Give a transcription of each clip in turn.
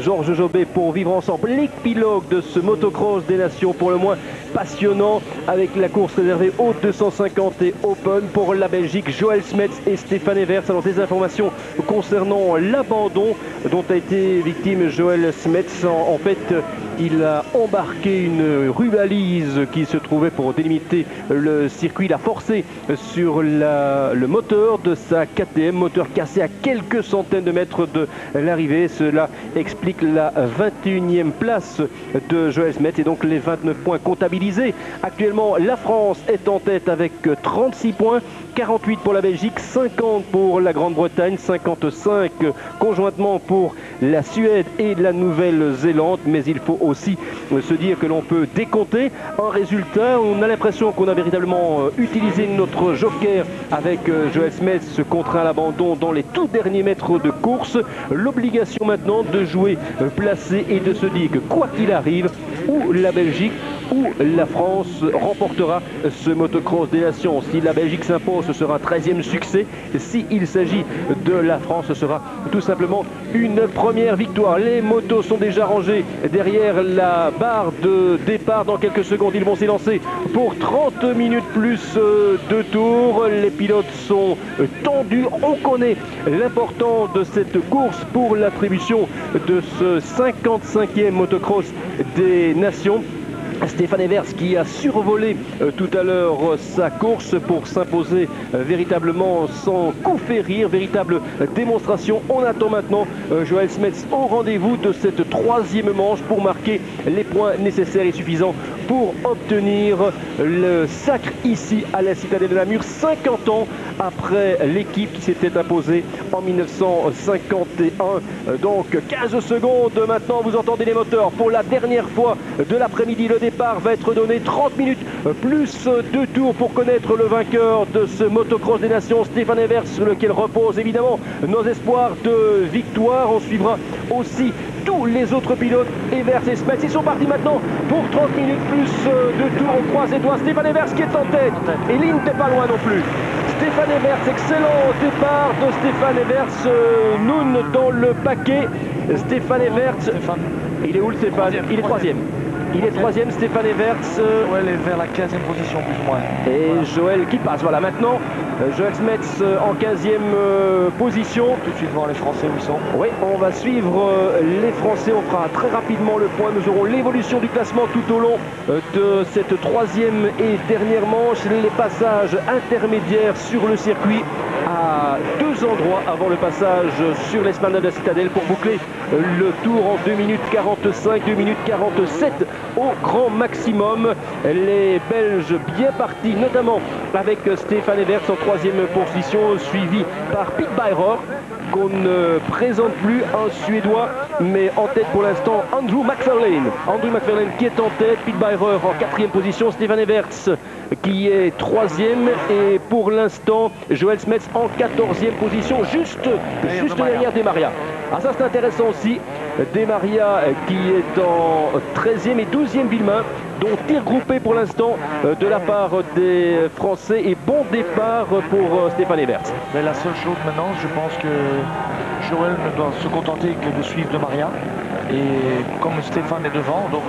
Georges Jobet pour vivre ensemble l'épilogue de ce motocross des nations pour le moins passionnant avec la course réservée aux 250 et Open pour la Belgique. Joël Smets et Stéphane Evers. Alors des informations concernant l'abandon dont a été victime Joël Smets. En fait, il a embarqué une rubalise qui se trouvait pour délimiter le circuit. Il a forcé sur le moteur de sa KTM, moteur cassé à quelques centaines de mètres de l'arrivée. Cela explique la 21e place de Joël Smets et donc les 29 points comptabilisés. Actuellement, la France est en tête avec 36 points, 48 pour la Belgique, 50 pour la Grande-Bretagne, 55 conjointement pour la Suède et la Nouvelle-Zélande. Mais il faut aussi se dire que l'on peut décompter un résultat. On a l'impression qu'on a véritablement utilisé notre joker avec Joël Smets contraint à l'abandon dans les tout derniers mètres de course. L'obligation maintenant de jouer placé et de se dire que quoi qu'il arrive, ou la Belgique ou la France remportera ce motocross des nations. Si la Belgique s'impose, ce sera un 13e succès. S'il s'agit de la France, ce sera tout simplement une première victoire. Les motos sont déjà rangées derrière la barre de départ. Dans quelques secondes, ils vont s'élancer pour 30 minutes plus de tours. Les pilotes sont tendus. On connaît l'importance de cette course pour l'attribution de ce 55e motocross des nations. Stéphane Evers qui a survolé tout à l'heure sa course pour s'imposer véritablement sans coup férir, véritable démonstration. On attend maintenant Joël Smets au rendez-vous de cette troisième manche pour marquer les points nécessaires et suffisants pour obtenir le sacre ici à la Citadelle de Namur, 50 ans après l'équipe qui s'était imposée en 1951. Donc 15 secondes maintenant, vous entendez les moteurs pour la dernière fois de l'après-midi. Le départ va être donné, 30 minutes plus 2 tours pour connaître le vainqueur de ce motocross des nations, Stéphane Evers, sur lequel reposent évidemment nos espoirs de victoire. On suivra aussi tous les autres pilotes, Evers et Smets. Ils sont partis maintenant pour 30 minutes plus 2 tours. On croise les doigts. Stéphane Evers qui est en tête et Lynn n'est pas loin non plus. Stéphane Evers, excellent départ de Stéphane Evers. Noun dans le paquet. Stéphane Evers, il est où le Stéphane? Il est troisième. Il est troisième, Stéphane Evers. Joël est vers la 15e position, plus ou moins. Et Joël qui passe. Voilà, maintenant, Joël Smets en 15e position. Tout de suite voir les Français où ils sont. Oui, on va suivre les Français. On fera très rapidement le point. Nous aurons l'évolution du classement tout au long de cette troisième et dernière manche. Les passages intermédiaires sur le circuit à 2 endroits avant le passage sur l'esplanade de la Citadelle pour boucler le tour en 2 minutes 45, 2 minutes 47 au grand maximum. Les Belges bien partis, notamment avec Stéphane Evers en 3e position, suivi par Pete Beirer, qu'on ne présente plus, un Suédois, mais en tête pour l'instant Andrew McFarlane. Andrew McFarlane qui est en tête, Pete Beirer en 4e position, Stéphane Evers qui est 3e et pour l'instant Joël Smets en 14e position, juste derrière Demaria. Ah, ça c'est intéressant aussi, Demaria qui est en 13e et 12e Villemain, dont tir groupé pour l'instant de la part des Français et bon départ pour Stéphane Evers. Mais la seule chose maintenant, je pense que Joël ne doit se contenter que de suivre Demaria. Et comme Stéphane est devant, donc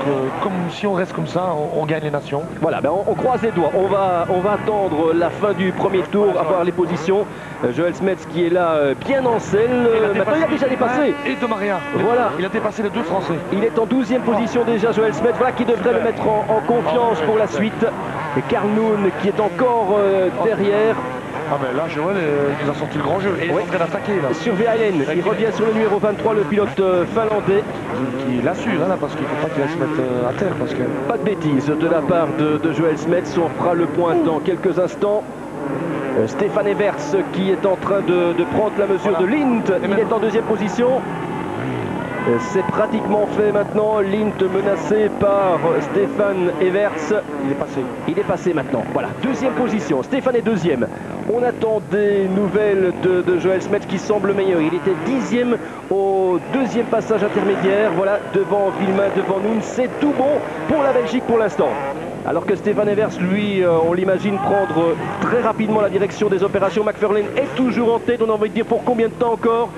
comme si on reste comme ça, on gagne les nations. Voilà, ben on croise les doigts. On va attendre la fin du premier tour, avoir les positions. Joël Smets qui est là bien en selle. Maintenant il a déjà dépassé. Et Demaria. Voilà. Il a dépassé les 2 Français. Il est en 12e position déjà, Joël Smets. Voilà qui devrait le mettre en confiance pour la suite. Et Karl Noun qui est encore derrière. Ah ben là, Joël, il nous a sorti le grand jeu. Et il est en train d'attaquer là. Sur Verhaelen, il revient sur le numéro 23, le pilote finlandais. Qui l'assure là, parce qu'il ne faut pas qu'il aille se mettre à terre. Parce que... Pas de bêtises de la part de Joël Smets. On fera le point dans quelques instants. Stéphane Evers qui est en train de prendre la mesure de Lint. Il est en 2e position. C'est pratiquement fait maintenant. Lint menacé par Stéphane Evers. Il est passé. Il est passé maintenant. Voilà, 2e position. Stéphane est 2e. On attend des nouvelles de Joël Smets qui semble meilleur. Il était 10e au 2e passage intermédiaire. Voilà, devant Villemain, devant nous. C'est tout bon pour la Belgique pour l'instant. Alors que Stéphane Evers, lui, on l'imagine prendre très rapidement la direction des opérations. McFarlane est toujours en tête. On a envie de dire pour combien de temps encore?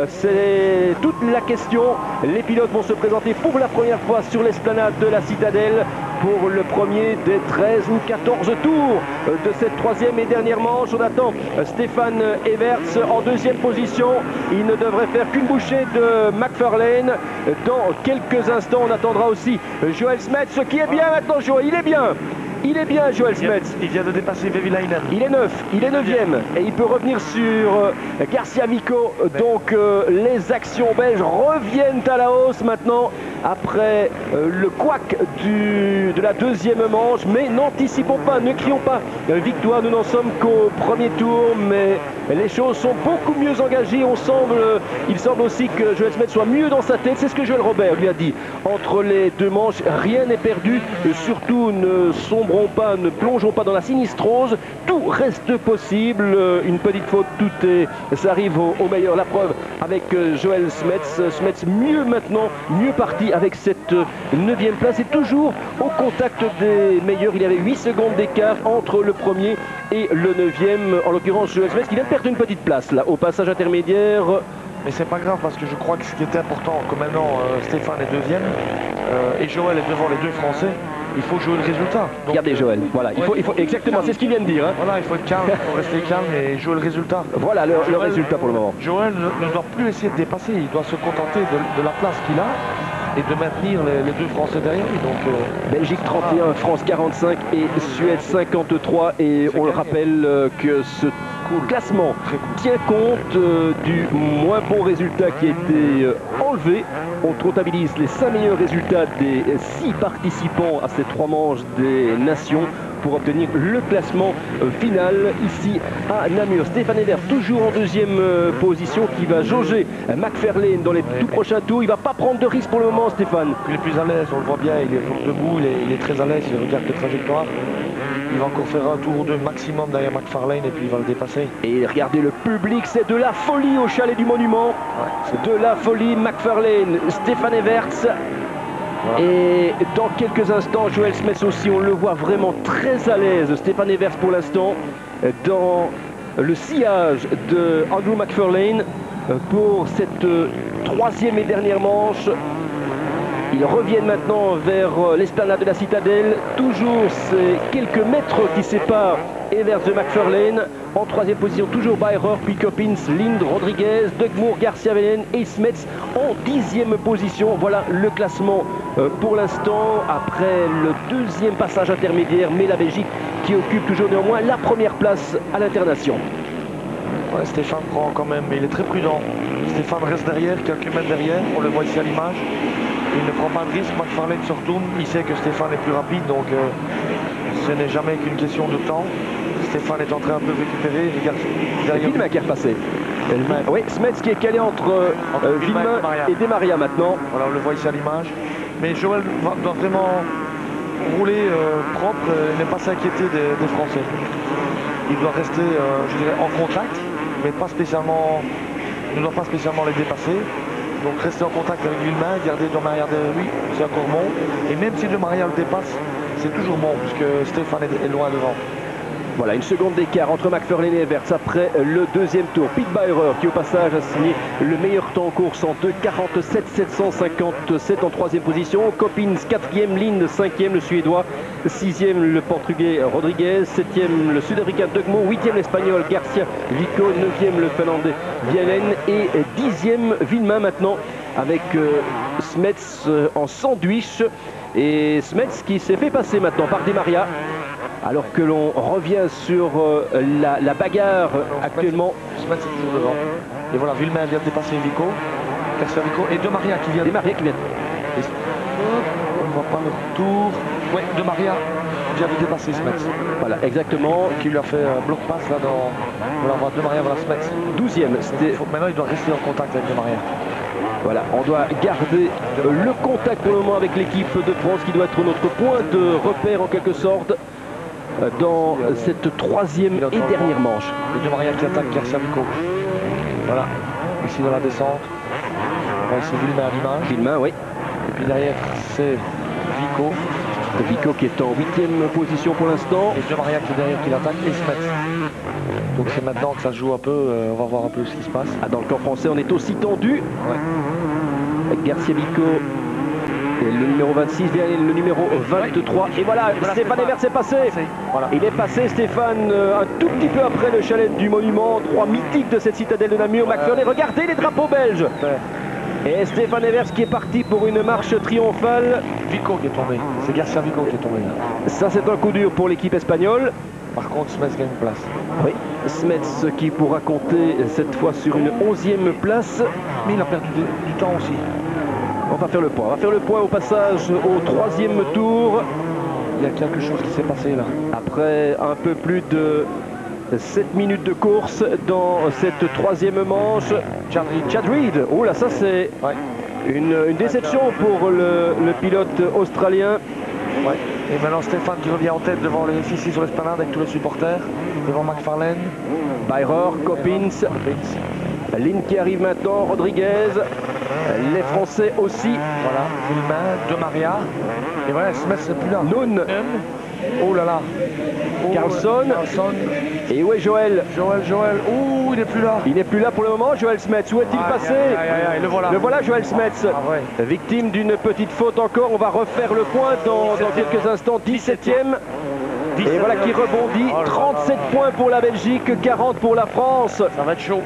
C'est toute la question. Les pilotes vont se présenter pour la première fois sur l'esplanade de la Citadelle pour le premier des 13 ou 14 tours de cette troisième et dernière manche. On attend Stéphane Everts en deuxième position. Il ne devrait faire qu'une bouchée de McFarlane. Dans quelques instants, on attendra aussi Joel Smets, qui est bien maintenant, Joel. Il est bien. Il est bien, Joel Smets. Il vient de dépasser Vehviläinen. Il est 9, il est 9e et il peut revenir sur Garcia Vico. Donc les actions belges reviennent à la hausse maintenant après le couac de la deuxième manche. Mais n'anticipons pas, ne crions pas victoire, nous n'en sommes qu'au premier tour. Mais les choses sont beaucoup mieux engagées. Il semble aussi que Joel Smets soit mieux dans sa tête. C'est ce que Joël Robert lui a dit. Entre les deux manches, rien n'est perdu. Surtout ne plongeons pas dans la sinistrose, tout reste possible, une petite faute, ça arrive au meilleur. La preuve avec Joel Smets, Smets mieux maintenant, mieux parti avec cette 9e place et toujours au contact des meilleurs. Il y avait 8 secondes d'écart entre le premier et le 9e, en l'occurrence Joel Smets qui vient de perdre une petite place là au passage intermédiaire. Mais c'est pas grave parce que je crois que ce qui était important, comme maintenant Stéphane est deuxième et Joël est devant les deux Français, il faut jouer le résultat. Donc, regardez Joël, voilà, il faut exactement, c'est ce qu'il vient de dire. Hein. Voilà, il faut être calme, il faut rester calme et jouer le résultat. Voilà le résultat pour le moment. Joël ne doit plus essayer de dépasser, il doit se contenter de la place qu'il a et de maintenir les deux Français derrière lui. Donc, Belgique 31, France 45 et Suède 53. Et on le rappelle que ce classement tient compte du moins bon résultat qui a été enlevé. On comptabilise les 5 meilleurs résultats des 6 participants à ces 3 manches des nations pour obtenir le classement final ici à Namur. Stéphane Everts toujours en deuxième position qui va jauger McFarlane dans les tout prochains tours. Il ne va pas prendre de risque pour le moment, Stéphane. Il est plus à l'aise, on le voit bien, il est debout, il est très à l'aise, il regarde les trajectoires. Il va encore faire un tour ou deux maximum derrière McFarlane et puis il va le dépasser. Et regardez le public, c'est de la folie au chalet du Monument. Ouais, c'est de la folie. McFarlane, Stéphane Everts. Voilà. Et dans quelques instants, Joel Smets aussi, on le voit vraiment très à l'aise. Stéphane Everts pour l'instant dans le sillage de Andrew McFarlane pour cette troisième et dernière manche. Ils reviennent maintenant vers l'esplanade de la Citadelle. Toujours ces quelques mètres qui séparent Everts de McFarlane. En troisième position, toujours Bayreur, puis Coppins, Lind, Rodriguez, Dugmour, Garcia Velen et Smets en 10e position. Voilà le classement pour l'instant après le deuxième passage intermédiaire. Mais la Belgique qui occupe toujours néanmoins la première place à l'international. Ouais, Stéphane prend quand même, mais il est très prudent. Stéphane reste derrière, quelques mètres derrière, on le voit ici à l'image. Il ne prend pas de risque, McFarlane se retourne, il sait que Stéphane est plus rapide, donc ce n'est jamais qu'une question de temps. Stéphane est en train un peu de récupérer, regarde derrière. Villemin qui est repassé. Oui, Smets qui est calé entre Villemin et Demaria maintenant. Voilà, on le voit ici à l'image. Mais Joël doit vraiment rouler propre et ne pas s'inquiéter des Français. Il doit rester, je dirais, en contact, mais pas spécialement, ne doit pas spécialement les dépasser. Donc rester en contact avec Villemin, garder Demaria derrière lui, c'est encore bon. Et même si Demaria le dépasse, c'est toujours bon, puisque Stéphane est loin devant. Voilà, une seconde d'écart entre McFarlane et Everts après le deuxième tour. Pete Bayreur qui au passage a signé le meilleur temps en course en 2:47,757 en troisième position. Coppins 4e, Lind 5e, le Suédois 6e, le Portugais Rodriguez 7e, le Sud-Africain Dugmour 8e, l'Espagnol Garcia Vico 9e, le Finlandais Vielen et 10e, Villemin maintenant avec Smets en sandwich. Et Smets qui s'est fait passer maintenant par Demaria. Alors que l'on revient sur la bagarre actuellement. Smets est toujours devant. Et voilà, Villemin vient de dépasser Vico. Garcia Vico et Demaria qui vient. Demaria qui vient. Et on ne voit pas le retour. Oui, Demaria vient de dépasser Smets. Voilà, exactement. Qui lui a fait un bloc passe là dans. Voilà, on voit Demaria, voilà Smets. 12e. Maintenant, il doit rester en contact avec Demaria. Voilà, on doit garder le contact pour le moment avec l'équipe de France qui doit être notre point de repère en quelque sorte dans cette troisième et dernière manche. Et Demaria qui attaque Garcia Vico. Voilà, ici dans la descente. On va essayer Villemin à l'image. Villemin, oui. Et puis derrière, c'est Vico. Vico qui est en 8e position pour l'instant. Et De Maria qui est derrière, qui l'attaque, et Smets. Donc c'est maintenant que ça se joue un peu, on va voir un peu ce qui se passe. Ah, dans le camp français, on est aussi tendu. Ouais. Avec Garcia Vico, et le numéro 26, le numéro 23. Et voilà, Stéphane Evers est passé. Voilà. Il est passé, Stéphane, un tout petit peu après le chalet du Monument. 3 mythiques de cette citadelle de Namur. McFarlane, regardez les drapeaux belges. Et Stéphane Evers qui est parti pour une marche triomphale. Vico qui est tombé. C'est Garcia Vico qui est tombé là. Ça, c'est un coup dur pour l'équipe espagnole. Par contre, Smets gagne une place. Oui, Smets qui pourra compter cette fois sur une 11e place. Mais il a perdu du temps aussi. On va faire le point. On va faire le point au passage au 3e tour. Il y a quelque chose qui s'est passé là. Après un peu plus de 7 minutes de course dans cette 3e manche. Chad Reed. Oh là, ça c'est une déception pour le pilote australien. Ouais. Et maintenant Stéphane qui revient en tête devant les ici sur l'esplanade avec tous les supporters. Devant McFarlane. Bayror, Coppins. Lynn qui arrive maintenant, Rodriguez. Les Français aussi. Voilà, Villemain, De Maria. Et voilà, Smets n'est plus là. Noun. Oh là là. Oh, Carlson. Et où est Joël? Joël. Ouh, il n'est plus là. Il n'est plus là pour le moment, Joël Smets. Où est-il passé? Le voilà. Le voilà, Joël Smets. Ouais. Victime d'une petite faute encore. On va refaire le point dans quelques instants. 17e. Et voilà qui rebondit. 37 points pour la Belgique, 40 pour la France. Ça va être chaud.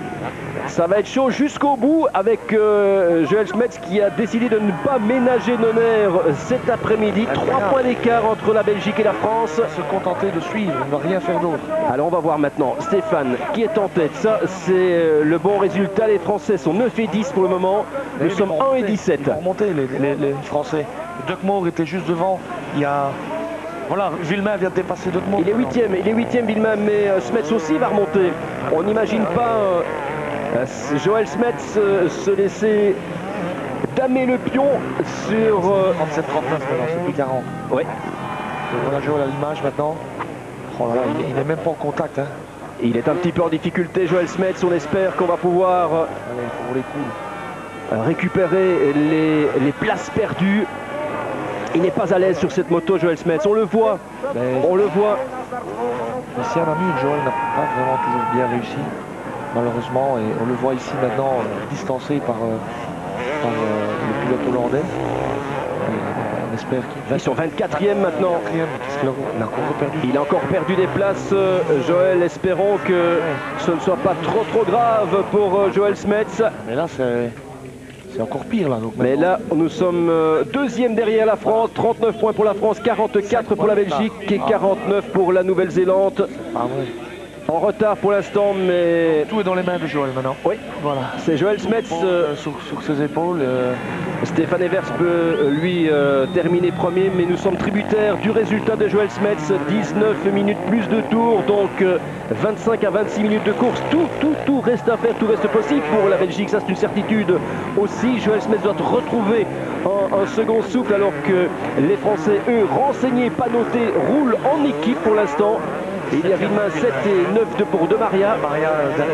Ça va être chaud jusqu'au bout avec Joël Smets qui a décidé de ne pas ménager Nonner cet après-midi. 3 points d'écart entre la Belgique et la France. Se contenter de suivre, il ne va rien faire d'autre. Alors on va voir maintenant Stéphane qui est en tête. Ça c'est le bon résultat. Les Français sont 9 et 10 pour le moment. Nous sommes 1 et 17. Ils vont remonter les Français. Duckmore était juste devant. Il y a... Voilà, Villemain vient de dépasser Duckmore. Il est 8e Villemain, mais Smets aussi va remonter. On n'imagine pas Joël Smets se laisser damer le pion sur... 37-39 maintenant, c'est plus 40. Oui. On a Joël à l'image maintenant. Oh là là, il n'est même pas en contact. Hein. Il est un petit peu en difficulté, Joël Smets. On espère qu'on va pouvoir récupérer les places perdues. Il n'est pas à l'aise sur cette moto, Joël Smets. On le voit. On le voit. Ici à Namur, Joël n'a pas vraiment toujours bien réussi, malheureusement. Et on le voit ici maintenant distancé par le pilote hollandais. Et on espère qu'il va... Ils sont 24e maintenant. Il a encore perdu des places, Joël. Espérons que ce ne soit pas trop grave pour Joël Smets. Mais là, c'est encore pire là. Donc mais là, nous sommes 2e derrière la France, 39 points pour la France, 44 pour la Belgique et 49 pour la Nouvelle-Zélande. Ah ouais. En retard pour l'instant, mais... Tout est dans les mains de Joël maintenant. Oui, voilà. C'est Joël Smets sur ses épaules. Stéphane Evers peut, lui, terminer premier, mais nous sommes tributaires du résultat de Joël Smets. 19 minutes plus de tours, donc 25 à 26 minutes de course. Tout reste à faire, tout reste possible pour la Belgique, ça c'est une certitude aussi. Joël Smets doit retrouver un second souffle alors que les Français, eux, renseignés, pas notés, roulent en équipe pour l'instant. Et il y a Villemain 7 et 9 pour De Maria.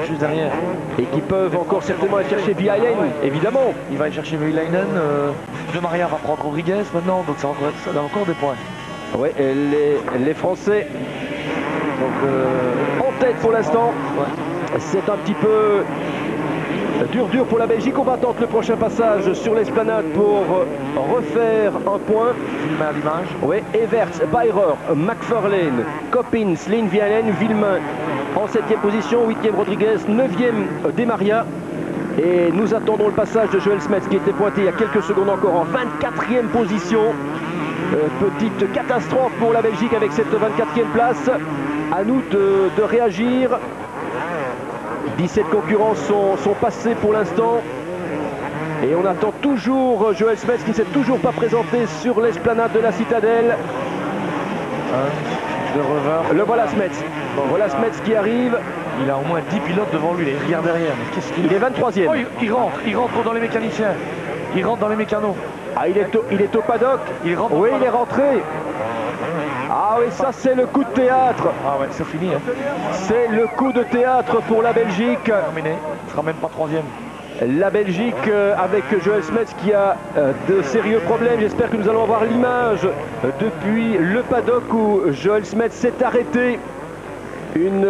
Juste derrière. Et qui peuvent encore certainement aller chercher Villainen, évidemment. Il va aller chercher Villainen. De Maria va prendre Rodriguez maintenant, donc ça a encore des points. Oui, les Français donc, en tête pour l'instant. Ouais. C'est un petit peu dur pour la Belgique. On va tenter le prochain passage sur l'esplanade pour refaire un point. Villemain à l'image. Oui, Evers, Bayror, McFarlane, Coppins, Lynn Villainen, Villemain en 7e position, 8e Rodriguez, 9e De Maria. Et nous attendons le passage de Joël Smets qui était pointé il y a quelques secondes encore en 24e position. Petite catastrophe pour la Belgique avec cette 24e place. À nous de réagir. 17 concurrents sont passés pour l'instant. Et on attend toujours Joël Smets qui ne s'est toujours pas présenté sur l'esplanade de la Citadelle. Le voilà Smets. Voilà Smets qui arrive. Il a au moins 10 pilotes devant lui, il regarde derrière. Il est 23e. Oh, il rentre dans les mécaniciens. Il rentre dans les mécanos. Ah, il est au paddock. Il rentre. Oui, il est rentré. Ah oui, ça c'est le coup de théâtre. Ah ouais, c'est fini. Hein. C'est le coup de théâtre pour la Belgique. Terminé. Il ne sera même pas 3e. La Belgique avec Joël Smets qui a de sérieux problèmes. J'espère que nous allons avoir l'image depuis le paddock où Joël Smets s'est arrêté. Une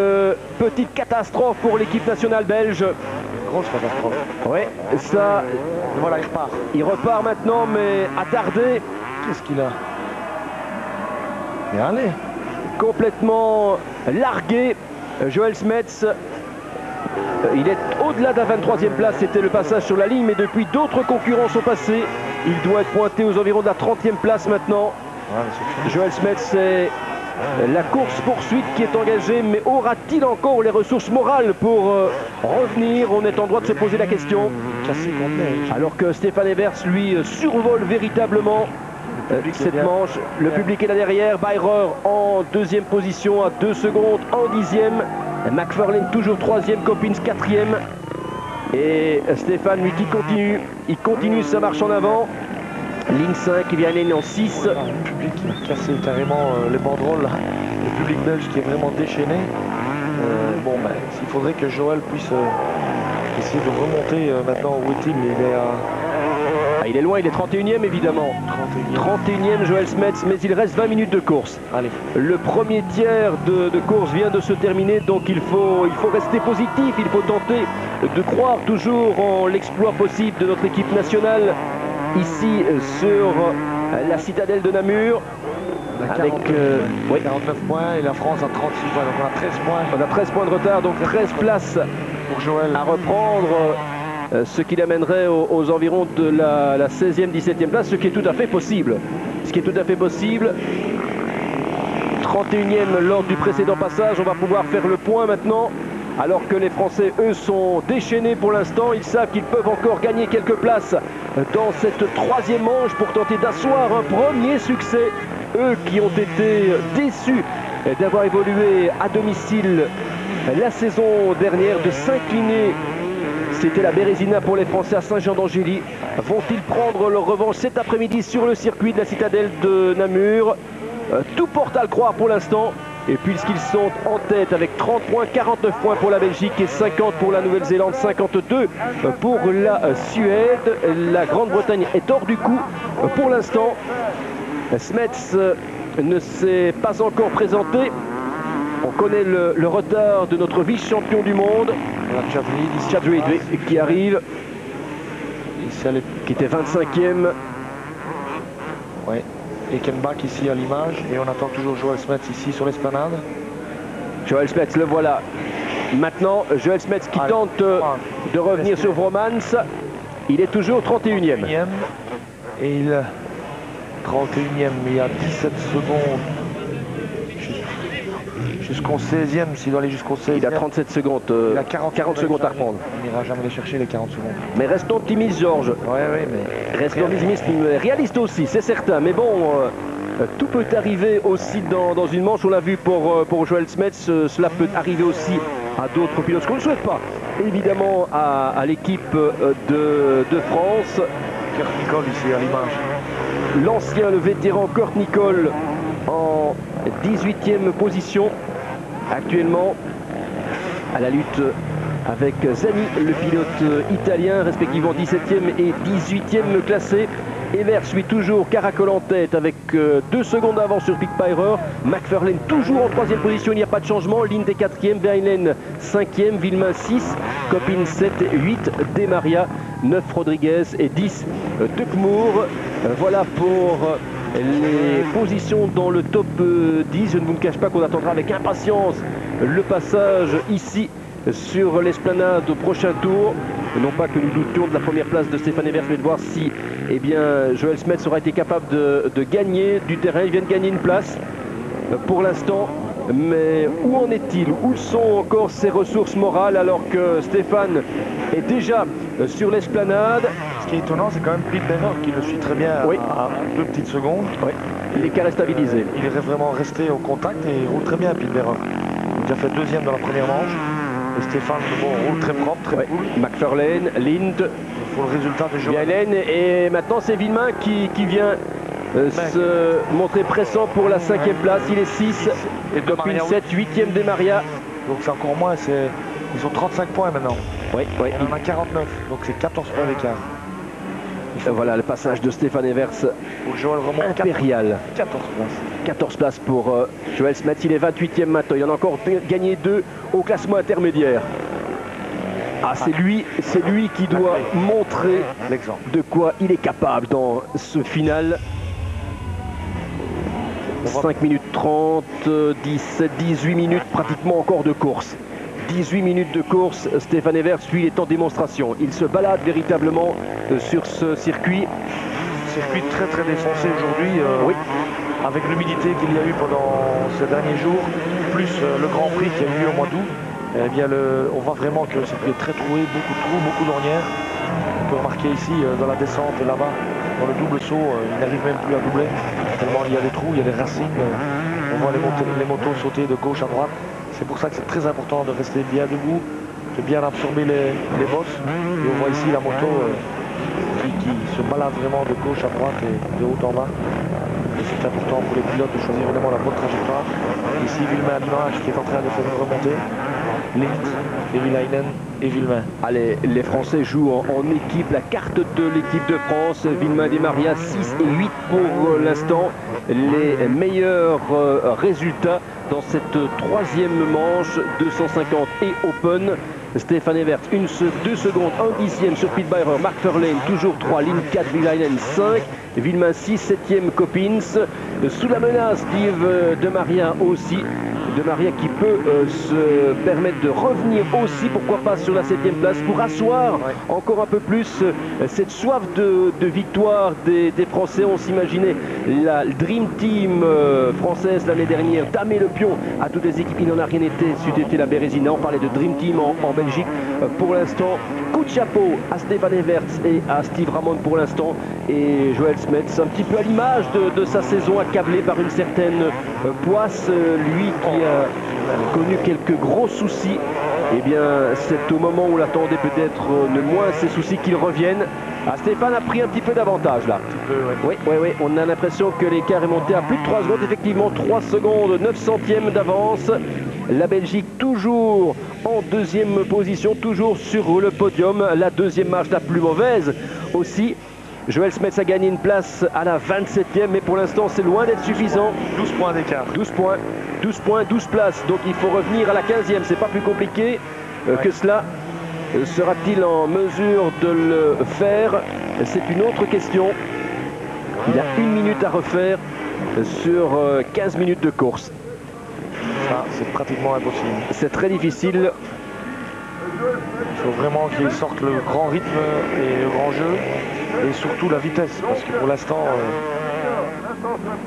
petite catastrophe pour l'équipe nationale belge. Grosse catastrophe. Oui, ça. Et voilà, il repart. Il repart maintenant, mais attardé. Qu'est-ce qu'il a? Et allez. Complètement largué. Joël Smets. Il est au-delà de la 23e place, c'était le passage sur la ligne, mais depuis d'autres concurrents sont passés. Il doit être pointé aux environs de la 30e place maintenant. Ouais, Joël Smets, c'est la course-poursuite qui est engagée, mais aura-t-il encore les ressources morales pour revenir? On est en droit de se poser la question. Alors que Stéphane Evers, lui, survole véritablement cette manche. Le public est là derrière. Bayreur en deuxième position à 2 secondes en 10e. McFarlane toujours 3e, Coppins 4e. Et Stéphane, lui, qui continue. Il continue sa marche en avant. Ligne 5, il vient en 6. Le public qui a cassé carrément les banderoles. Le public belge qui est vraiment déchaîné. Bon, ben, il faudrait que Joël puisse essayer de remonter maintenant. Où est-il? Il est à... il est loin, il est 31e évidemment. 31e Joël Smets, mais il reste 20 minutes de course. Allez. Le premier tiers de course vient de se terminer, donc il faut rester positif, il faut tenter de croire toujours en l'exploit possible de notre équipe nationale ici sur la citadelle de Namur. Avec 49 points et la France a 36 points, donc on a 13 points. On a 13 points de retard, donc 13 places pour Joël à reprendre. Ce qui l'amènerait aux environs de la 16e, 17e place, ce qui est tout à fait possible. Ce qui est tout à fait possible. 31e lors du précédent passage, on va pouvoir faire le point maintenant. Alors que les Français, eux, sont déchaînés pour l'instant. Ils savent qu'ils peuvent encore gagner quelques places dans cette 3e manche pour tenter d'asseoir un premier succès. Eux qui ont été déçus d'avoir évolué à domicile la saison dernière, de s'incliner. C'était la Bérésina pour les Français à Saint-Jean-d'Angély. Vont-ils prendre leur revanche cet après-midi sur le circuit de la citadelle de Namur? Tout porte à le croire pour l'instant. Et puisqu'ils sont en tête avec 30 points, 49 points pour la Belgique et 50 pour la Nouvelle-Zélande, 52 pour la Suède. La Grande-Bretagne est hors du coup pour l'instant. Smets ne s'est pas encore présenté. On connaît le retard de notre vice-champion du monde. Chad Reed qui arrive, qui était 25e. Ouais. Et Kenbach ici à l'image. Et on attend toujours Joël Smets ici sur l'esplanade. Joël Smets, le voilà. Maintenant, Joël Smets qui tente de revenir sur Vromans. Il est toujours 31e. Et il 31e, il y a 17 secondes. Jusqu'au 16e, s'il doit aller jusqu'au 16e. Il a 37 secondes, il a 40 secondes à reprendre. Il n'ira jamais les chercher les 40 secondes. Mais restons optimistes, Georges. Oui, mais... Restons optimistes, réalistes aussi, c'est certain. Mais bon, tout peut arriver aussi dans une manche. On l'a vu pour Joël Smets. Cela peut arriver aussi à d'autres pilotes, ce qu'on ne souhaite pas. Évidemment à l'équipe de France. Kurt Nicole ici à l'image. L'ancien, le vétéran Kurt Nicole en 18e position. Actuellement à la lutte avec Zani, le pilote italien, respectivement 17e et 18e classé. Evers suit toujours, caracole en tête avec 2 secondes d'avance sur Pic Pyrer. McFarlane toujours en 3e position, il n'y a pas de changement. Linde 4e, Verheyen 5e, Villemain 6, Coppins 7, 8, Demaria 9, Rodriguez et 10, Tuckmoor. Voilà pour les positions dans le top 10. Je ne vous cache pas qu'on attendra avec impatience le passage ici sur l'esplanade au prochain tour. Non pas que nous doutions de la première place de Stéphane Evers, mais de voir si Joël Smets aura été capable de gagner du terrain. Il vient de gagner une place pour l'instant. Mais où en est-il? Où sont encore ses ressources morales alors que Stéphane est déjà sur l'esplanade? Ce qui est étonnant, c'est quand même Pete Bennett qui le suit très bien à 2 petites secondes. Oui. Il est carré stabilisé. Il est vraiment resté au contact et il roule très bien, Pete Bennett. Il a fait 2e dans la première manche. Et Stéphane, bon, roule très propre, très cool. McFarlane, Linde. Il faut le résultat de Joël. Et maintenant c'est Villemain qui vient se montrer pressant pour la 5e place. Il est 6. Et Coppins 7, 8e Demaria. Donc c'est encore moins, ils ont 35 points maintenant. Oui, oui. Il en a 49, donc c'est 14 points d'écart. Voilà le passage de Stéphane Evers. Joël remonte impérial. 14 places. 14 places pour Joel Smets. Il est 28e maintenant. Il en a encore gagné 2 au classement intermédiaire. Ah, c'est lui qui doit montrer de quoi il est capable dans ce final. 5 minutes 30, 17, 18 minutes pratiquement encore de course. 18 minutes de course, Stéphane Evers, lui, il est en démonstration. Il se balade véritablement sur ce circuit. Circuit très très défoncé aujourd'hui, oui. Avec l'humidité qu'il y a eu pendant ces derniers jours, plus le Grand Prix qui a eu lieu au mois d'août. Eh bien, on voit vraiment que le circuit est très troué, beaucoup de trous, beaucoup d'ornières. On peut remarquer ici, dans la descente là-bas, dans le double saut, il n'arrive même plus à doubler, tellement il y a des trous, il y a des racines. On voit les motos sauter de gauche à droite. C'est pour ça que c'est très important de rester bien debout, de bien absorber les bosses. Et on voit ici la moto qui se balade vraiment de gauche à droite et de haut en bas. Et c'est important pour les pilotes de choisir vraiment la bonne trajectoire. Ici, Villemain à l'image qui est en train de faire une remontée. Lind, Evilainen et Villemain. Allez, les Français jouent en équipe, la carte de l'équipe de France. Villemain Di Maria, 6 et 8 pour l'instant. Les meilleurs résultats dans cette troisième manche, 250 et Open. Stéphane Evers, 2 secondes, 1 dixième sur Pete Byrer, Mark Verlaine, toujours 3, Lind 4, Villainen 5, Villemain 6, 7e Coppins, sous la menace d'Yves De Maria aussi, De Maria qui peut se permettre de revenir aussi, pourquoi pas sur la 7e place, pour asseoir encore un peu plus cette soif de victoire des Français. On s'imaginait la Dream Team française l'année dernière, damer le pion à toutes les équipes, il n'en a rien été, c'eût été la Bérésina. On parlait de Dream Team en Belgique. Pour l'instant, coup de chapeau à Stéphane Evers et à Steve Ramon pour l'instant, et Joel Smets un petit peu à l'image de sa saison, accablé par une certaine poisse, lui qui a connu quelques gros soucis. Eh bien, c'est au moment où on l'attendait peut-être le moins ces soucis qu'il revienne. Ah, Stéphane a pris un petit peu d'avantage là. Oui, on a l'impression que l'écart est monté à plus de 3 secondes, effectivement 3 secondes 9 centièmes d'avance. La Belgique toujours en deuxième position, toujours sur le podium. La deuxième marche la plus mauvaise aussi. Joel Smets a gagné une place à la 27e, mais pour l'instant c'est loin d'être suffisant. 12 points d'écart. 12 points, 12 places. Donc il faut revenir à la 15e, c'est pas plus compliqué que cela. Sera-t-il en mesure de le faire? C'est une autre question. Il a 1 minute à refaire sur 15 minutes de course. Ça, c'est pratiquement impossible. C'est très difficile. Il faut vraiment qu'il sorte le grand rythme et le grand jeu, et surtout la vitesse, parce que pour l'instant,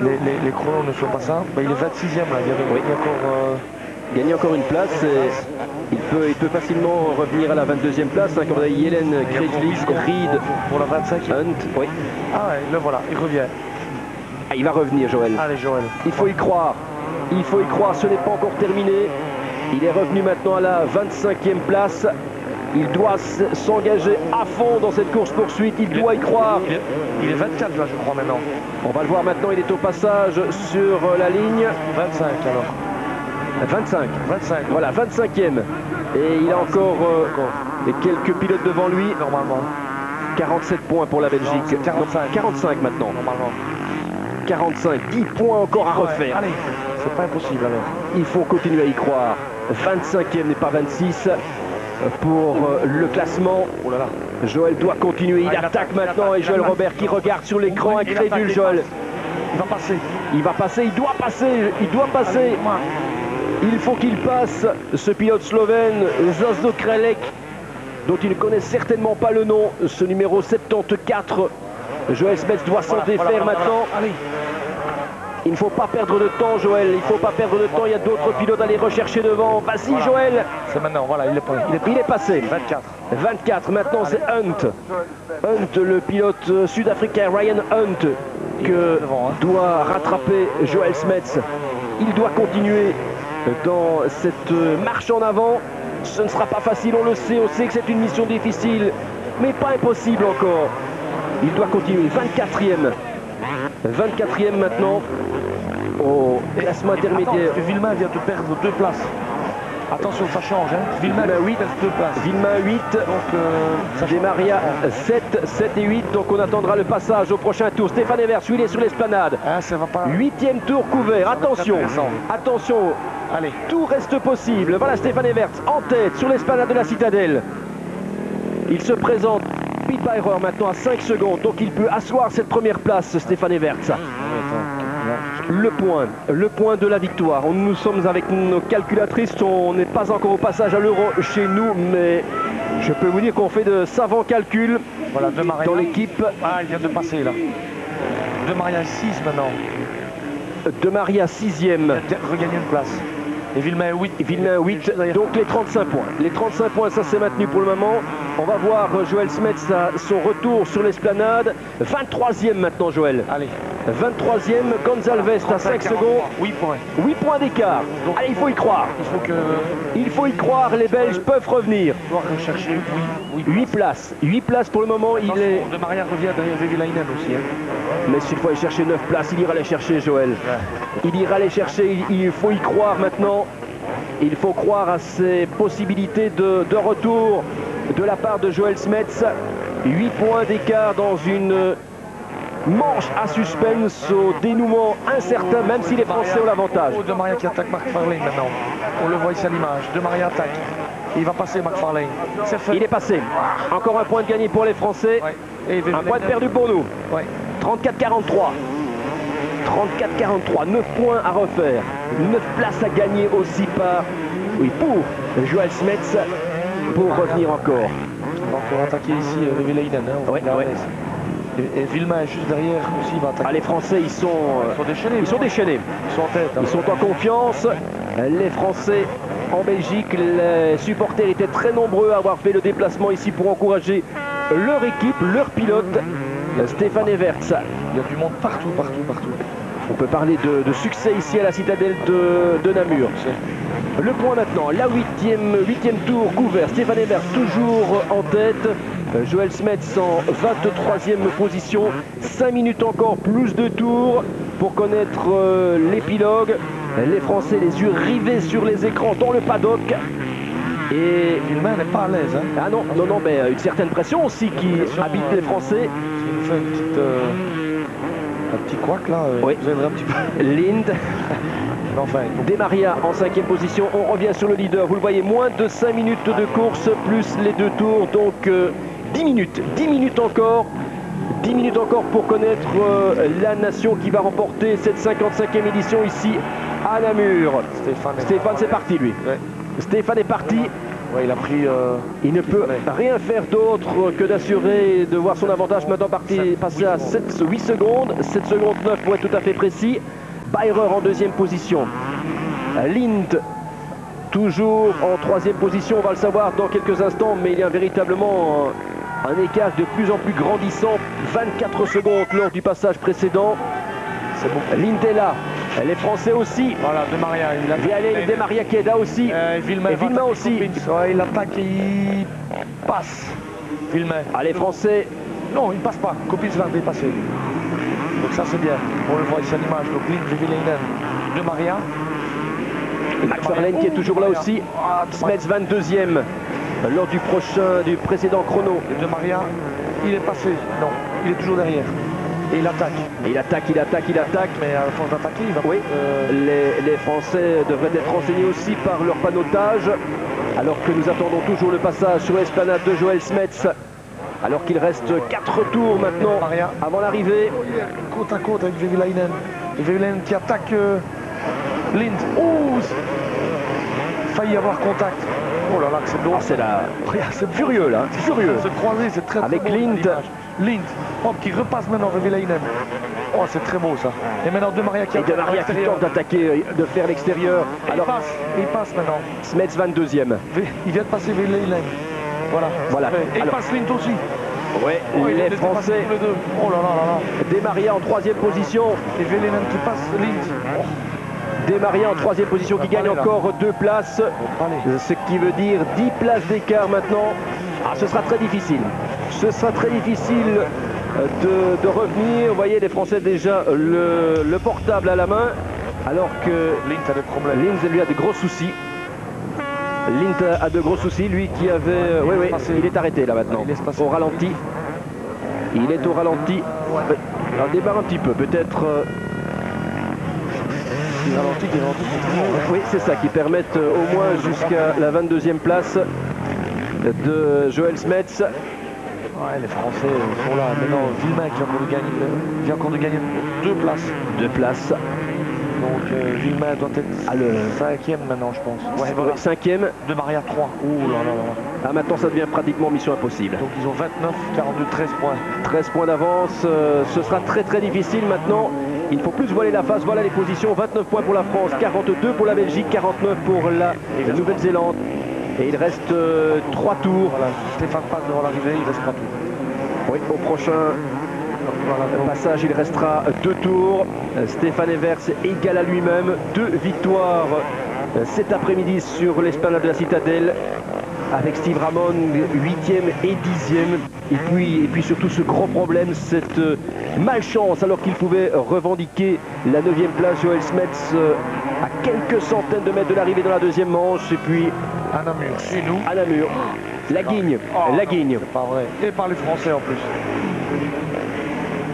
les chronos ne sont pas simples. Il est 26e là, il gagne encore une place. Et il peut facilement revenir à la 22e place. Comme on a Yellen, Kretlis, Reed, pour la 25e. Hunt. Oui. Ah ouais, le voilà, il revient. Ah, il va revenir, Joël. Allez, Joël. Il faut y croire. Il faut y croire, ce n'est pas encore terminé. Il est revenu maintenant à la 25e place. Il doit s'engager à fond dans cette course-poursuite. Il doit y croire. Il est 24 là, je crois, maintenant. On va le voir maintenant. Il est au passage sur la ligne. 25 alors. 25. 25. Voilà, 25e. Et il a encore quelques pilotes devant lui. Normalement. 47 points pour la Belgique. Non, 45. 45 maintenant. Normalement. 45. 10 points encore à refaire. Allez, c'est pas impossible alors. Il faut continuer à y croire. 25e n'est pas 26 pour le classement. Oh là là. Joël doit continuer. Il attaque maintenant. Et Joël Robert qui regarde sur l'écran incrédule. Joël. Il va passer. Il va passer. Il doit passer. Il doit passer. Il faut qu'il passe ce pilote slovène, Zazdo Krelek, dont il ne connaît certainement pas le nom, ce numéro 74. Joel Smets doit s'en défaire maintenant. Allez. Il ne faut pas perdre de temps, Joël. Il ne faut pas perdre de temps. Il y a d'autres pilotes à aller rechercher devant. Vas-y, voilà. Joël. C'est maintenant. Voilà, il est passé. 24. 24. Maintenant, c'est Hunt. Hunt, le pilote sud-africain Ryan Hunt, que doit rattraper Joel Smets. Il doit continuer dans cette marche en avant. Ce ne sera pas facile, on le sait. On sait que c'est une mission difficile, mais pas impossible encore. Il doit continuer. 24e. 24e maintenant au classement intermédiaire. Attends, Villemain vient de perdre 2 places. Attention, ça change. Hein. Villemain 8, 2 places. Villemain 8, Donc, Di Maria 7 et 8. Donc on attendra le passage au prochain tour. Stéphane Evers, lui, il est sur l'esplanade. hein, ça va pas. 8e tour couvert. Attention, attention. Allez. Tout reste possible. Voilà Stéphane Evers en tête sur l'esplanade de la Citadelle. Il se présente. Pete Byrer maintenant à 5 secondes. Donc il peut asseoir cette première place, Stéphane Evers. Le point de la victoire. Nous sommes avec nos calculatrices, on n'est pas encore au passage à l'euro chez nous, mais je peux vous dire qu'on fait de savants calculs Voilà, De Maria. dans l'équipe. Ah, il vient de passer là. De Maria 6 maintenant. De Maria 6e. Regagner une place. Et Villemain 8. Villemain 8, donc les 35 points. Les 35 points, ça s'est maintenu pour le moment. On va voir Joël Smets à son retour sur l'esplanade. 23e maintenant, Joël. Allez. 23e, Gonzalves à 5 secondes. 8 points. 8 points d'écart. Allez, il faut y croire. Il faut que. Il faut y croire, les Belges peuvent revenir. Il doit rechercher 8 places. 8 places pour le moment, il est... De Maria revient derrière Vevelainen aussi. Hein. Mais s'il faut aller chercher 9 places, il ira les chercher, Joël. Ouais. Il ira les chercher, il faut y croire maintenant. Il faut croire à ses possibilités de retour de la part de Joël Smets. 8 points d'écart dans une manche à suspense au dénouement incertain, même si les Français ont l'avantage. De Maria qui attaque McFarlane maintenant. On le voit ici à l'image. De Maria attaque. Il va passer McFarlane. C'est fait. Il est passé. Encore un point de gagné pour les Français. Ouais. Et Un point de perdu pour nous. Ouais. 34-43. 34-43. 9 points à refaire. 9 places à gagner aussi pour Joël Smets pour revenir encore. On va encore attaquer ici Vevelainen. Hein, Ouais. Et Villemain juste derrière aussi va attaquer. Ah, les Français, ils sont déchaînés. Ils sont en tête. Hein. Ils sont en confiance. Les Français en Belgique, les supporters étaient très nombreux à avoir fait le déplacement ici pour encourager leur équipe, leur pilote, Stéphane Evers. Il y a du monde partout. On peut parler de succès ici à la Citadelle de Namur. Le point maintenant, la 8e tour couvert. Stéphane Evers toujours en tête. Joël Smets en 23e position. 5 minutes encore, plus de tours pour connaître l'épilogue. Les Français, les yeux rivés sur les écrans dans le paddock. Et Villemain n'est pas à l'aise. Hein. ah non, mais une certaine pression aussi qui habite les Français. Il nous fait un petit couac là. Oui. Vous aiderez un petit peu. Lind. Enfin, Di Maria en 5e position, on revient sur le leader, vous le voyez, moins de 5 minutes de course, plus les 2 tours, donc 10 minutes encore. 10 minutes encore pour connaître la nation qui va remporter cette 55e édition ici à Namur. Stéphane, c'est parti lui. Ouais. Stéphane est parti. Ouais, il a pris... Il ne peut rien faire d'autre que d'assurer de voir son avantage maintenant passer à 8 secondes. 7 secondes 9 pour être tout à fait précis. Byrer en 2e position. Lind toujours en 3e position, on va le savoir dans quelques instants, mais il y a véritablement un écart de plus en plus grandissant. 24 secondes lors du passage précédent. C'est bon. Lind est là. Les Français aussi. Voilà, De Maria. Il a Vianney, De Maria qui est là aussi. Et Villemain aussi. Ouais, il attaque et il passe. Villemain. Ah, les Français. Non, il ne passe pas. Coppins va dépasser. Donc ça c'est bien. On le voit ici à l'image. Donc Lind, Vevelainen, De Maria. McFarlane qui est toujours là aussi. Smets 22e lors du précédent chrono. Et De Maria, il est passé. Non, il est toujours derrière. Et il attaque. Il attaque. Mais à force d'attaquer, il va... Oui, les Français devraient être renseignés aussi par leur panotage. Alors que nous attendons toujours le passage sur l'esplanade de Joël Smets. Alors qu'il reste 4 tours maintenant avant l'arrivée. Côte à côte avec Vevelainen. Vevelainen qui attaque Lind. Oh, failli avoir contact. Oh là là, c'est lourd. C'est furieux là, c'est furieux. Se croiser, c'est très avec beau. Lind, hop, qui repasse maintenant Vevelainen. Oh, c'est très beau ça. Et maintenant De Maria qui tente d'attaquer, de faire l'extérieur. Alors il passe maintenant. Smets 22e. Il vient de passer Vevelainen. Voilà. Et il passe Lind aussi. Ouais, les Français. Oh là là là là. Di Maria en 3e position. Et Vevelainen qui passe Lind. Oh. Di Maria en 3e position qui gagne encore 2 places. Ce qui veut dire 10 places d'écart maintenant. Ah, ce sera très difficile. Ce sera très difficile de revenir. Vous voyez les Français déjà le portable à la main. Alors que Lind a des problèmes. Lind lui a de gros soucis. Lint a de gros soucis, lui qui avait... Oui, oui, il est arrêté là maintenant, au ralenti. Il est au ralenti. Alors démarre un petit peu, peut-être... Oui, c'est ça, qui permettent au moins jusqu'à la 22e place de Joël Smets. Ouais, les Français sont là. Maintenant, Villemain qui vient encore de gagner 2 places. 2 places. Donc Villemain doit être à le 5e maintenant, je pense. Ouais, voilà. 5e. De Maria 3. Ouh là là là. Ah, maintenant ça devient pratiquement mission impossible. Donc ils ont 29, 42, 13 points. 13 points d'avance. Ce sera très très difficile maintenant. Il ne faut plus se voiler la face. Voilà les positions. 29 points pour la France, 42 pour la Belgique, 49 pour la Nouvelle-Zélande. Et il reste 3 tours. Voilà, Stéphane passe devant l'arrivée, il reste 3 tours. Oui, au prochain passage, il restera 2 tours. Stéphane Evers égal à lui-même. 2 victoires cet après-midi sur l'esplanade de la Citadelle. Avec Steve Ramon, 8e et 10e. Et puis surtout ce gros problème, cette malchance, alors qu'il pouvait revendiquer la 9e place, Joël Smets, à quelques centaines de mètres de l'arrivée dans la 2e manche. Et puis à Namur, chez nous. À Namur. La Guigne. La Guigne. C'est pas vrai. Et par les Français en plus.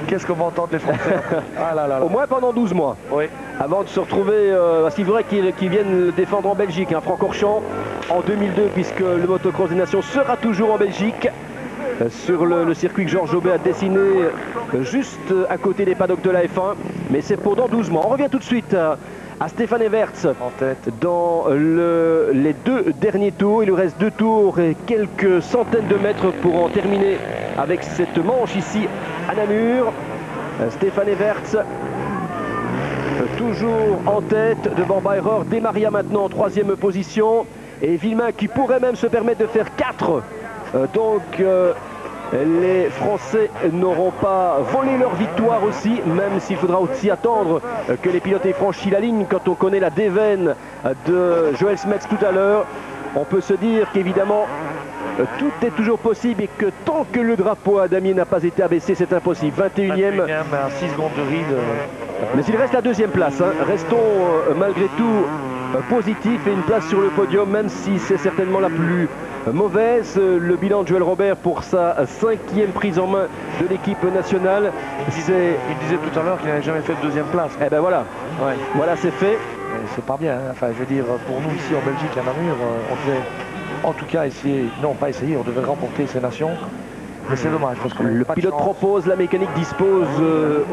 Qu'est-ce qu'on va entendre les Français? Ah là là là. Au moins pendant 12 mois. Oui. Avant de se retrouver, parce qu'il faudrait qu'ils viennent le défendre en Belgique, Francorchamps, en 2002, puisque le motocross des nations sera toujours en Belgique, sur le circuit que Georges Aubet a dessiné juste à côté des paddocks de la F1. Mais c'est pour dans 12 mois. On revient tout de suite à Stéphane Evers en tête dans les 2 derniers tours. Il nous reste 2 tours et quelques centaines de mètres pour en terminer avec cette manche ici à Namur. Stéphane Evers toujours en tête devant Bayreur. Demaria maintenant en 3e position. Et Villemain qui pourrait même se permettre de faire 4. Donc les Français n'auront pas volé leur victoire aussi, même s'il faudra aussi attendre que les pilotes aient franchi la ligne. Quand on connaît la déveine de Joël Smets tout à l'heure, on peut se dire qu'évidemment tout est toujours possible et que tant que le drapeau à damier n'a pas été abaissé, c'est impossible. 21e. À 6 secondes de ride. Mais il reste la 2e place. Restons malgré tout positifs et une place sur le podium, même si c'est certainement la plus mauvaise. Le bilan de Joël Robert pour sa 5e prise en main de l'équipe nationale. Il disait tout à l'heure qu'il n'avait jamais fait de 2e place. Eh ben voilà, ouais. Voilà, c'est fait. C'est pas bien, hein. Enfin, je veux dire, pour nous ici en Belgique, à Namur, on devait en tout cas essayer, non pas essayer, on devait remporter ces nations. Mais c'est dommage parce que le pilote propose, la mécanique dispose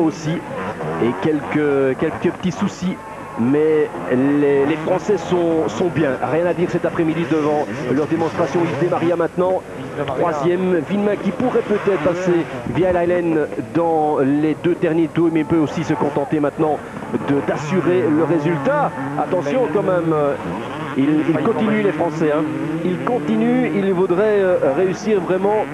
aussi, et quelques petits soucis. Mais les Français sont bien. Rien à dire cet après-midi devant leur démonstration. Yves Desmaria maintenant, 3e. Villemain qui pourrait peut-être passer via l'Island dans les 2 derniers tours, mais peut aussi se contenter maintenant d'assurer le résultat. Attention quand même, ils continuent les Français. Ils continuent, ils voudraient réussir vraiment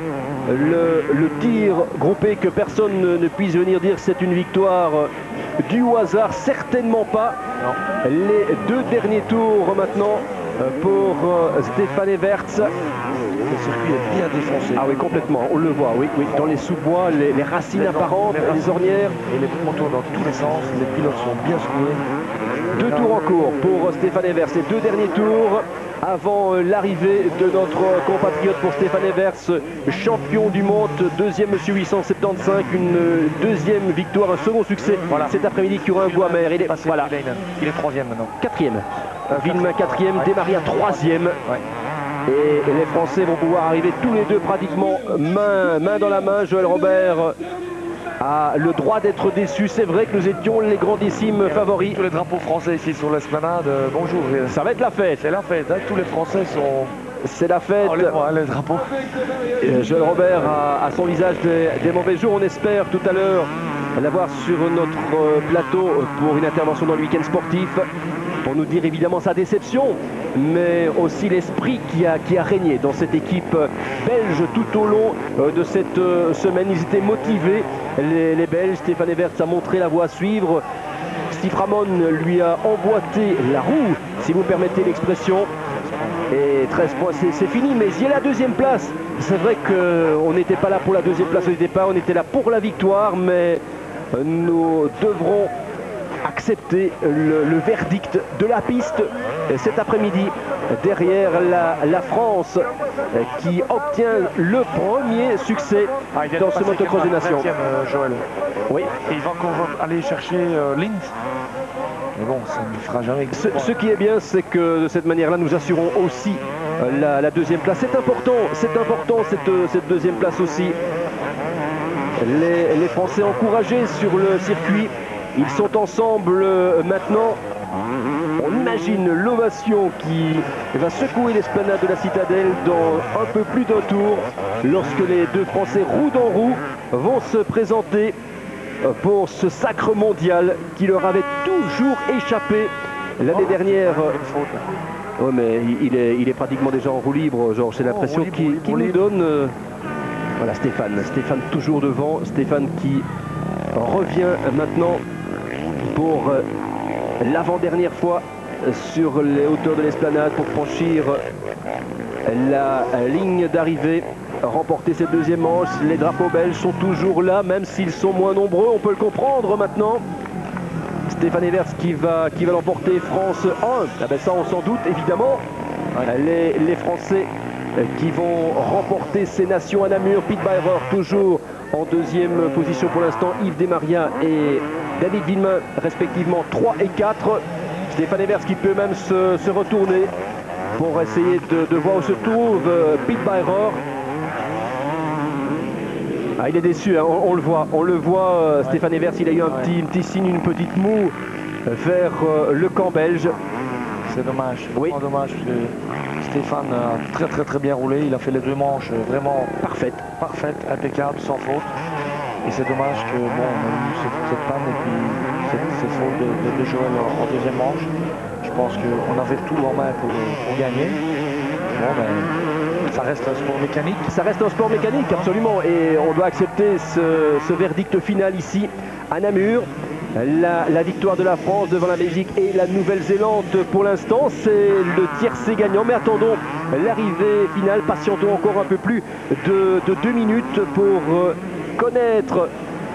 le tir groupé, que personne ne puisse venir dire que c'est une victoire du hasard, certainement pas. Non. Les 2 derniers tours maintenant pour Stéphane Evers. Le circuit est bien défoncé. Ah oui, complètement, on le voit, oui, oui. Dans les sous-bois, les racines apparentes, les ornières. Et les motos dans tous les sens, les pilotes sont bien secoués. 2 tours en cours pour Stéphane Evers, les 2 derniers tours avant l'arrivée de notre compatriote pour Stéphane Evers, champion du monde, 2e monsieur 875, une 2e victoire, un second succès cet après-midi qui aura un goût amer. Il est 3e maintenant. 4e. Villemain 4e, Desmaria 3e. Et les Français vont pouvoir arriver tous les 2 pratiquement main dans la main. Joël Robert a le droit d'être déçu. C'est vrai que nous étions les grandissimes favoris. Tous les drapeaux français ici sur l'esplanade, bonjour. Ça va être la fête. C'est la fête, hein. Tous les Français sont... C'est la fête. Oh, les drapeaux. Joël Robert a son visage des mauvais jours. On espère tout à l'heure l'avoir sur notre plateau pour une intervention dans le week-end sportif, pour nous dire évidemment sa déception, mais aussi l'esprit qui a régné dans cette équipe belge tout au long de cette semaine. Ils étaient motivés, les Belges. Stéphane Evers a montré la voie à suivre. Steve Ramon lui a emboîté la roue, si vous permettez l'expression. Et 13 points, c'est fini, mais il y a la 2e place. C'est vrai qu'on n'était pas là pour la 2e place au départ, on était là pour la victoire, mais nous devrons accepter le verdict de la piste cet après-midi derrière la France qui obtient le premier succès dans ce motocross des nations. Joël. Oui. Et il va encore aller chercher Linz. Mais bon, ça ne fera jamais. Ce qui est bien, c'est que de cette manière-là, nous assurons aussi la deuxième place. C'est important cette deuxième place aussi. Les Français encouragés sur le circuit, ils sont ensemble maintenant. On imagine l'ovation qui va secouer l'esplanade de la Citadelle dans un peu plus d'un tour lorsque les deux Français roue dans roue vont se présenter pour ce sacre mondial qui leur avait toujours échappé l'année dernière. Oh, mais il est pratiquement déjà en roue libre, Georges. C'est l'impression qu'il nous donne. Voilà, Stéphane toujours devant. Stéphane qui revient maintenant pour l'avant-dernière fois sur les hauteurs de l'esplanade pour franchir la ligne d'arrivée, remporter cette deuxième manche. Les drapeaux belges sont toujours là, même s'ils sont moins nombreux, on peut le comprendre maintenant. Stéphane Everts qui va l'emporter, France 1. Ah ben ça on s'en doute évidemment. Les Français qui vont remporter ces nations à Namur. Pete Beirer toujours en deuxième position pour l'instant. Yves Desmaria et David Villemin respectivement 3 et 4. Stéphane Everts qui peut même se retourner pour essayer de voir où se trouve Pete Beirer. Ah, il est déçu, hein, on le voit, Stéphane Everts, il a eu un petit signe, une petite moue vers le camp belge. C'est dommage, oui. Vraiment dommage parce que Stéphane a très bien roulé, il a fait les deux manches vraiment parfaites, impeccables, sans faute. Et c'est dommage que bon, on a eu cette panne et puis cette faute de Joël en deuxième manche. Je pense qu'on avait tout en main pour gagner. Bon, ben, ça reste un sport mécanique. Ça reste un sport mécanique, absolument. Et on doit accepter ce verdict final ici à Namur. La victoire de la France devant la Belgique et la Nouvelle-Zélande pour l'instant, c'est le tiercé gagnant. Mais attendons l'arrivée finale, patientons encore un peu plus de 2 minutes pour connaître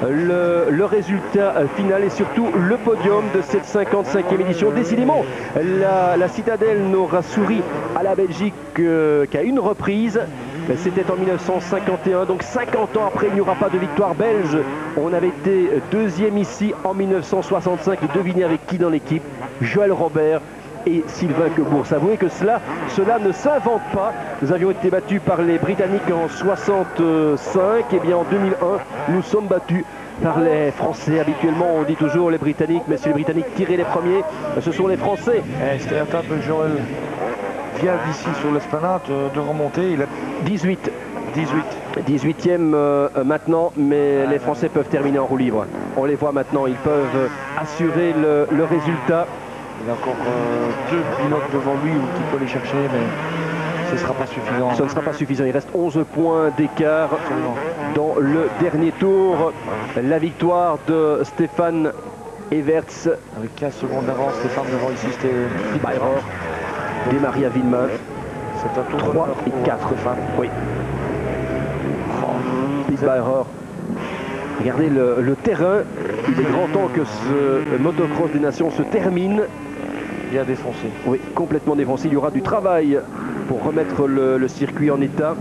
le résultat final et surtout le podium de cette 55e édition. Décidément, la Citadelle n'aura souri à la Belgique qu'à une reprise. C'était en 1951, donc 50 ans après, il n'y aura pas de victoire belge. On avait été deuxième ici en 1965. Et devinez avec qui dans l'équipe? Joël Robert et Sylvain Quebourg. Avouez que cela ne s'invente pas. Nous avions été battus par les Britanniques en 65. Et bien en 2001, nous sommes battus par les Français. Habituellement, on dit toujours les Britanniques, mais si les Britanniques tiraient les premiers, ce sont les Français. C'était un peu Joël vient d'ici sur l'esplanade de remonter. Il a 18e maintenant, mais les Français peuvent terminer en roue libre. On les voit maintenant, ils peuvent assurer le résultat. Il y a encore 2 pilotes devant lui qui peut les chercher, mais ce ne sera pas suffisant. Ce ne sera pas suffisant, il reste 11 points d'écart dans le dernier tour. La victoire de Stéphane Everts. Avec 15 secondes d'avance, Stéphane devant ici, c'était Pete Beirer, Desmaria Villemin. C'est un tour 3 et 4. Stéphane. Oui. Pete Beirer. Regardez le terrain. Il est grand temps que ce motocross des nations se termine. Bien défoncé. Oui, complètement défoncé. Il y aura du travail pour remettre le circuit en état.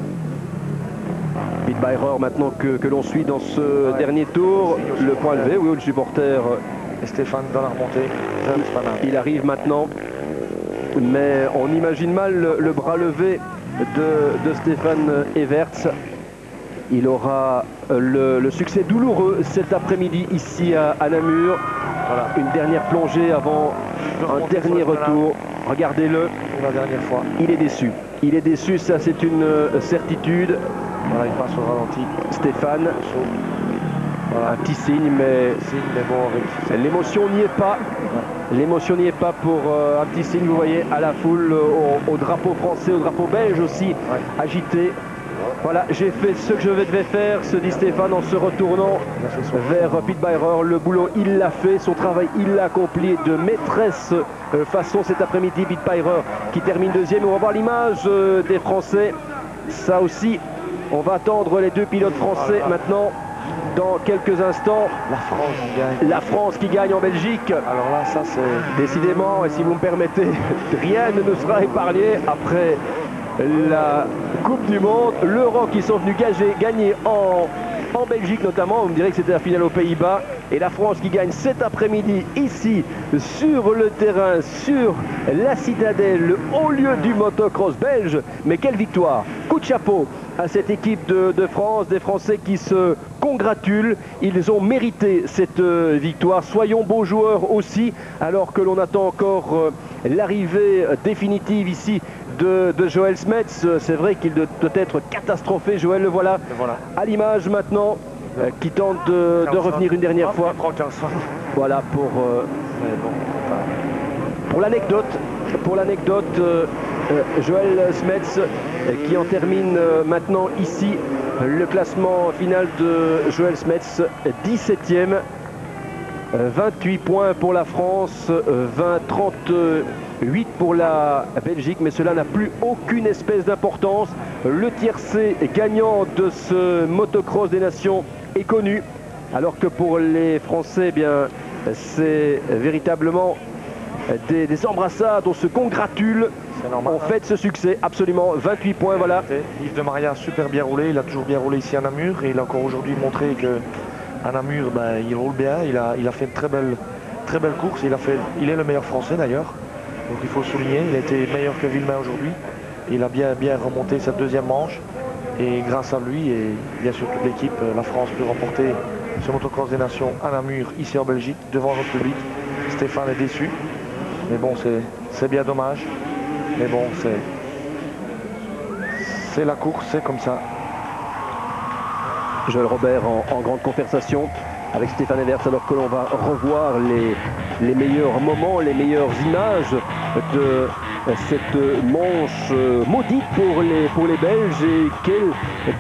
Pete Beirer maintenant que l'on suit dans ce dernier tour. Le point levé, oui, le supporter. Et Stéphane dans la remontée. Il arrive maintenant. Mais on imagine mal le bras levé de Stéphane Everts. Il aura le succès douloureux cet après-midi ici à Namur. Voilà, une dernière plongée avant un dernier retour. Regardez-le. La dernière fois. Il est déçu. Il est déçu, ça c'est une certitude. Voilà, il passe au ralenti. Stéphane. Voilà, un petit signe, mais bon, l'émotion n'y est pas. L'émotion n'y est pas pour un petit signe, vous voyez, à la foule, au drapeau français, au drapeau belge aussi, agité. Voilà, j'ai fait ce que je devais faire, se dit Stéphane en se retournant vers Pete Beirer. Le boulot, il l'a fait, son travail, il l'a accompli de maîtresse façon cet après-midi. Pete Beirer qui termine deuxième. On va voir l'image des Français. Ça aussi, on va attendre les deux pilotes français maintenant. dans quelques instants. La France gagne. La France qui gagne en Belgique. Alors là, ça c'est... Décidément, et si vous me permettez, rien ne nous sera épargné après la Coupe du Monde. L'Euro qui sont venus gagner en Belgique notamment. Vous me direz que c'était la finale aux Pays-Bas. Et la France qui gagne cet après-midi ici sur le terrain, sur la citadelle, le haut lieu du motocross belge. Mais quelle victoire! Coup de chapeau à cette équipe de France, des Français qui se congratulent. Ils ont mérité cette victoire. Soyons beaux joueurs aussi, alors que l'on attend encore l'arrivée définitive ici de Joël Smets. C'est vrai qu'il doit être catastrophé. Joël, le voilà, à l'image maintenant, qui tente de revenir une dernière fois. Voilà pour l'anecdote. Pour l'anecdote, Joël Smets qui en termine maintenant ici. Le classement final de Joël Smets, 17e. 28 points pour la France, 38 pour la Belgique, mais cela n'a plus aucune espèce d'importance. Le tiercé gagnant de ce motocross des nations est connu, alors que pour les Français, eh bien, c'est véritablement des embrassades, on se congratule. On fête ce succès, absolument, 28 points, voilà. Yves de Maria a super bien roulé, il a toujours bien roulé ici à Namur, et il a encore aujourd'hui montré que à Namur, ben, il roule bien, il a fait une très belle course, il est le meilleur français d'ailleurs, donc il faut le souligner, il a été meilleur que Villemain aujourd'hui, il a bien remonté cette deuxième manche, et grâce à lui et bien sûr toute l'équipe, la France peut remporter ce motocross des nations à Namur, ici en Belgique, devant notre public. Stéphane est déçu, mais bon, c'est bien dommage, mais bon, c'est la course, c'est comme ça. Joël Robert en grande conversation avec Stéphane Evers, alors que l'on va revoir les meilleurs moments, les meilleures images de cette manche maudite pour les Belges, et quel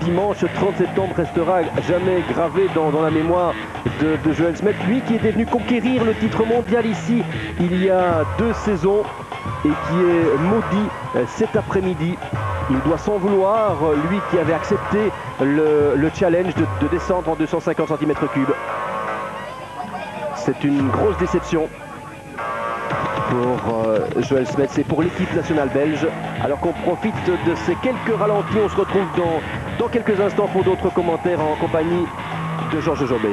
dimanche 30 septembre restera jamais gravé dans la mémoire de Joël Smets, lui qui était venu conquérir le titre mondial ici il y a 2 saisons et qui est maudit cet après-midi. Il doit s'en vouloir, lui qui avait accepté le challenge de descendre en 250 cm3. C'est une grosse déception pour Joël Smets et pour l'équipe nationale belge. Alors qu'on profite de ces quelques ralentis, on se retrouve dans quelques instants pour d'autres commentaires en compagnie de Georges Jobé.